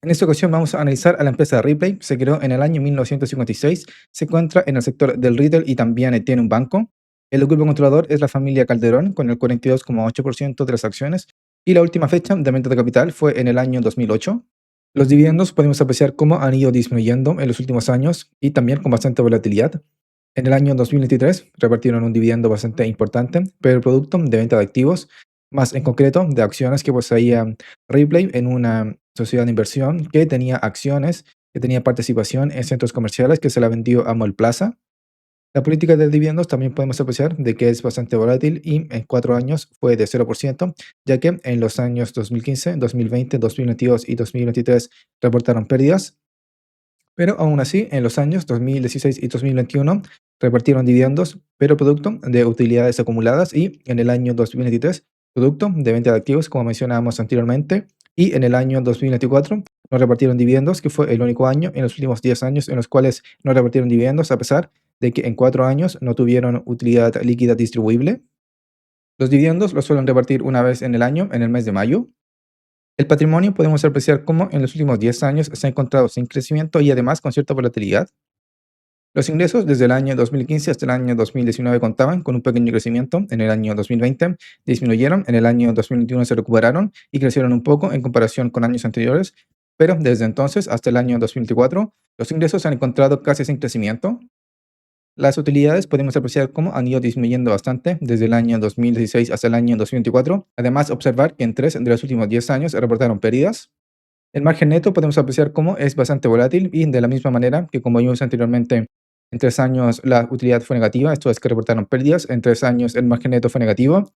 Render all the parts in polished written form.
En esta ocasión vamos a analizar a la empresa Ripley. Se creó en el año 1956, se encuentra en el sector del retail y también tiene un banco. El grupo controlador es la familia Calderón con el 42,8% de las acciones y la última fecha de venta de capital fue en el año 2008. Los dividendos podemos apreciar cómo han ido disminuyendo en los últimos años y también con bastante volatilidad. En el año 2023 repartieron un dividendo bastante importante, pero el producto de venta de activos, más en concreto de acciones que poseía Ripley en una sociedad de inversión que tenía acciones, que tenía participación en centros comerciales que se la vendió a Mallplaza. La política de dividendos también podemos apreciar de que es bastante volátil y en 4 años fue de 0%, ya que en los años 2015, 2020, 2022 y 2023 reportaron pérdidas, pero aún así en los años 2016 y 2021 repartieron dividendos, pero producto de utilidades acumuladas y en el año 2023 producto de venta de activos, como mencionábamos anteriormente, y en el año 2024 no repartieron dividendos, que fue el único año en los últimos 10 años en los cuales no repartieron dividendos, a pesar de que en 4 años no tuvieron utilidad líquida distribuible. Los dividendos los suelen repartir una vez en el año, en el mes de mayo. El patrimonio podemos apreciar cómo en los últimos 10 años se ha encontrado sin crecimiento y además con cierta volatilidad. Los ingresos desde el año 2015 hasta el año 2019 contaban con un pequeño crecimiento. En el año 2020 disminuyeron, en el año 2021 se recuperaron y crecieron un poco en comparación con años anteriores, pero desde entonces hasta el año 2024 los ingresos se han encontrado casi sin crecimiento. Las utilidades podemos apreciar cómo han ido disminuyendo bastante desde el año 2016 hasta el año 2024. Además, observar que en 3 de los últimos 10 años se reportaron pérdidas. El margen neto podemos apreciar cómo es bastante volátil y de la misma manera que como vimos anteriormente, en 3 años la utilidad fue negativa, esto es que reportaron pérdidas, en 3 años el margen neto fue negativo.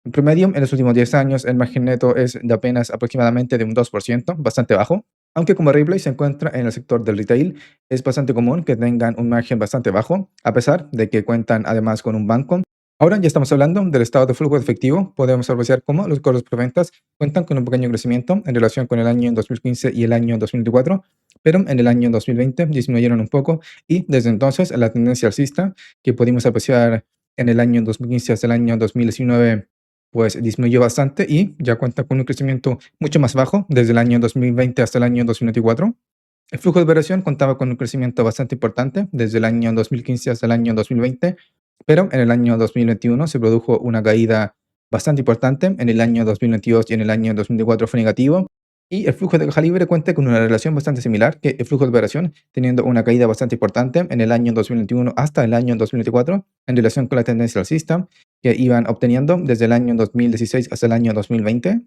En promedio, en los últimos 10 años el margen neto es de apenas aproximadamente de un 2%, bastante bajo. Aunque como Ripley se encuentra en el sector del retail, es bastante común que tengan un margen bastante bajo, a pesar de que cuentan además con un banco. Ahora ya estamos hablando del estado de flujo de efectivo. Podemos apreciar cómo los cobros por ventas cuentan con un pequeño crecimiento en relación con el año 2015 y el año 2024, pero en el año 2020 disminuyeron un poco y desde entonces la tendencia alcista que pudimos apreciar en el año 2015 hasta el año 2019 pues disminuyó bastante y ya cuenta con un crecimiento mucho más bajo desde el año 2020 hasta el año 2024. El flujo de operación contaba con un crecimiento bastante importante desde el año 2015 hasta el año 2020, pero en el año 2021 se produjo una caída bastante importante. En el año 2022 y en el año 2024 fue negativo. Y el flujo de caja libre cuenta con una relación bastante similar que el flujo de operación, teniendo una caída bastante importante en el año 2021 hasta el año 2024 en relación con la tendencia alcista que iban obteniendo desde el año 2016 hasta el año 2020.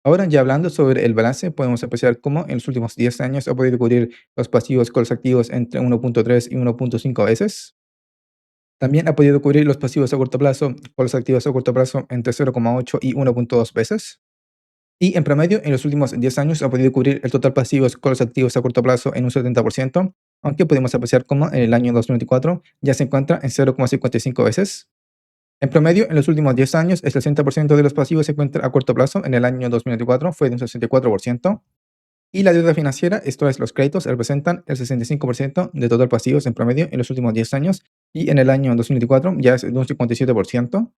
Ahora, ya hablando sobre el balance, podemos apreciar cómo en los últimos 10 años ha podido cubrir los pasivos con los activos entre 1.3 y 1.5 veces. También ha podido cubrir los pasivos a corto plazo con los activos a corto plazo entre 0,8 y 1.2 veces. Y en promedio, en los últimos 10 años ha podido cubrir el total pasivos con los activos a corto plazo en un 70%, aunque podemos apreciar cómo en el año 2024 ya se encuentra en 0,55 veces. En promedio, en los últimos 10 años, el 60% de los pasivos se encuentra a corto plazo. En el año 2024 fue de un 64%. Y la deuda financiera, esto es, los créditos, representan el 65% de total pasivos en promedio en los últimos 10 años. Y en el año 2024 ya es de un 57%.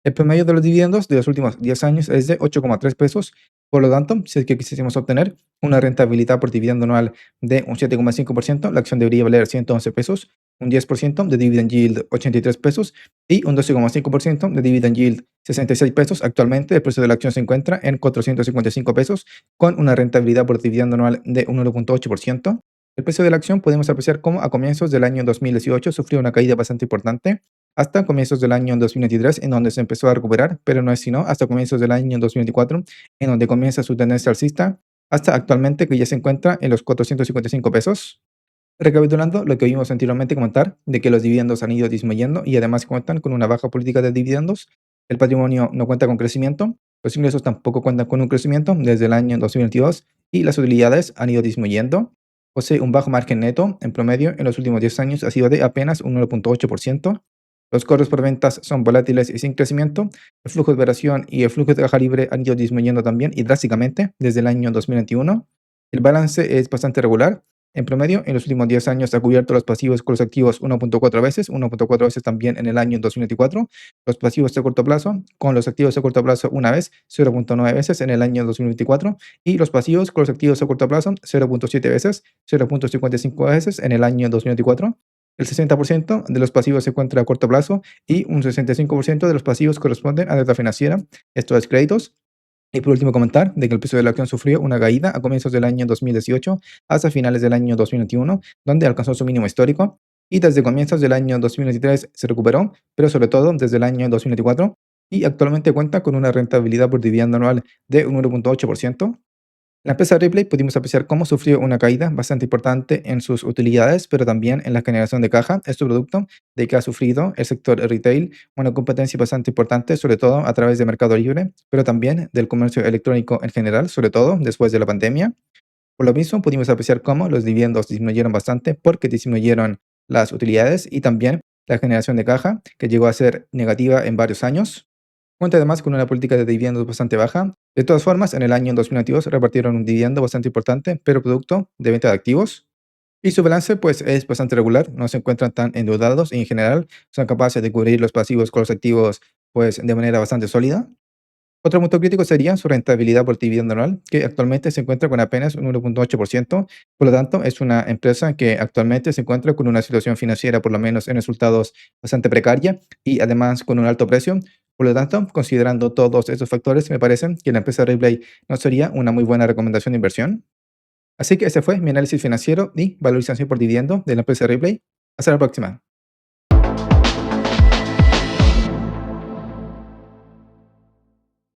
El promedio de los dividendos de los últimos 10 años es de 8,3 pesos. Por lo tanto, si es que quisiésemos obtener una rentabilidad por dividendo anual de un 7,5%, la acción debería valer 111 pesos, un 10% de dividend yield 83 pesos y un 12,5% de dividend yield 66 pesos. Actualmente el precio de la acción se encuentra en 455 pesos con una rentabilidad por dividendo anual de un 1,8%. El precio de la acción podemos apreciar cómo a comienzos del año 2018 sufrió una caída bastante importante hasta comienzos del año 2023, en donde se empezó a recuperar, pero no es sino hasta comienzos del año 2024, en donde comienza su tendencia alcista, hasta actualmente que ya se encuentra en los 455 pesos. Recapitulando lo que vimos anteriormente comentar, de que los dividendos han ido disminuyendo y además cuentan con una baja política de dividendos, el patrimonio no cuenta con crecimiento, los ingresos tampoco cuentan con un crecimiento desde el año 2022 y las utilidades han ido disminuyendo. Posee un bajo margen neto, en promedio en los últimos 10 años ha sido de apenas un 9,8%. Los cobros por ventas son volátiles y sin crecimiento. El flujo de operación y el flujo de caja libre han ido disminuyendo también y drásticamente desde el año 2021. El balance es bastante regular. En promedio, en los últimos 10 años ha cubierto los pasivos con los activos 1.4 veces, 1.4 veces también en el año 2024, los pasivos de corto plazo con los activos de corto plazo una vez, 0.9 veces en el año 2024, y los pasivos con los activos de corto plazo 0.7 veces, 0.55 veces en el año 2024. El 60% de los pasivos se encuentra a corto plazo y un 65% de los pasivos corresponden a deuda financiera, esto es créditos. Y por último, comentar de que el precio de la acción sufrió una caída a comienzos del año 2018 hasta finales del año 2021, donde alcanzó su mínimo histórico, y desde comienzos del año 2023 se recuperó, pero sobre todo desde el año 2024, y actualmente cuenta con una rentabilidad por dividendo anual de un 1.8%. La empresa Ripley pudimos apreciar cómo sufrió una caída bastante importante en sus utilidades, pero también en la generación de caja. Esto producto de que ha sufrido el sector retail una competencia bastante importante, sobre todo a través de Mercado Libre, pero también del comercio electrónico en general, sobre todo después de la pandemia. Por lo mismo, pudimos apreciar cómo los dividendos disminuyeron bastante porque disminuyeron las utilidades y también la generación de caja, que llegó a ser negativa en varios años. Cuenta además con una política de dividendos bastante baja. De todas formas, en el año 2022 repartieron un dividendo bastante importante, pero producto de venta de activos. Y su balance pues es bastante regular, no se encuentran tan endeudados y en general son capaces de cubrir los pasivos con los activos pues de manera bastante sólida. Otro punto crítico sería su rentabilidad por dividendo anual, que actualmente se encuentra con apenas un 1.8%. Por lo tanto, es una empresa que actualmente se encuentra con una situación financiera, por lo menos en resultados, bastante precaria y además con un alto precio. Por lo tanto, considerando todos esos factores, me parece que la empresa Replay no sería una muy buena recomendación de inversión. Así que ese fue mi análisis financiero y valorización por dividendo de la empresa Replay. Hasta la próxima.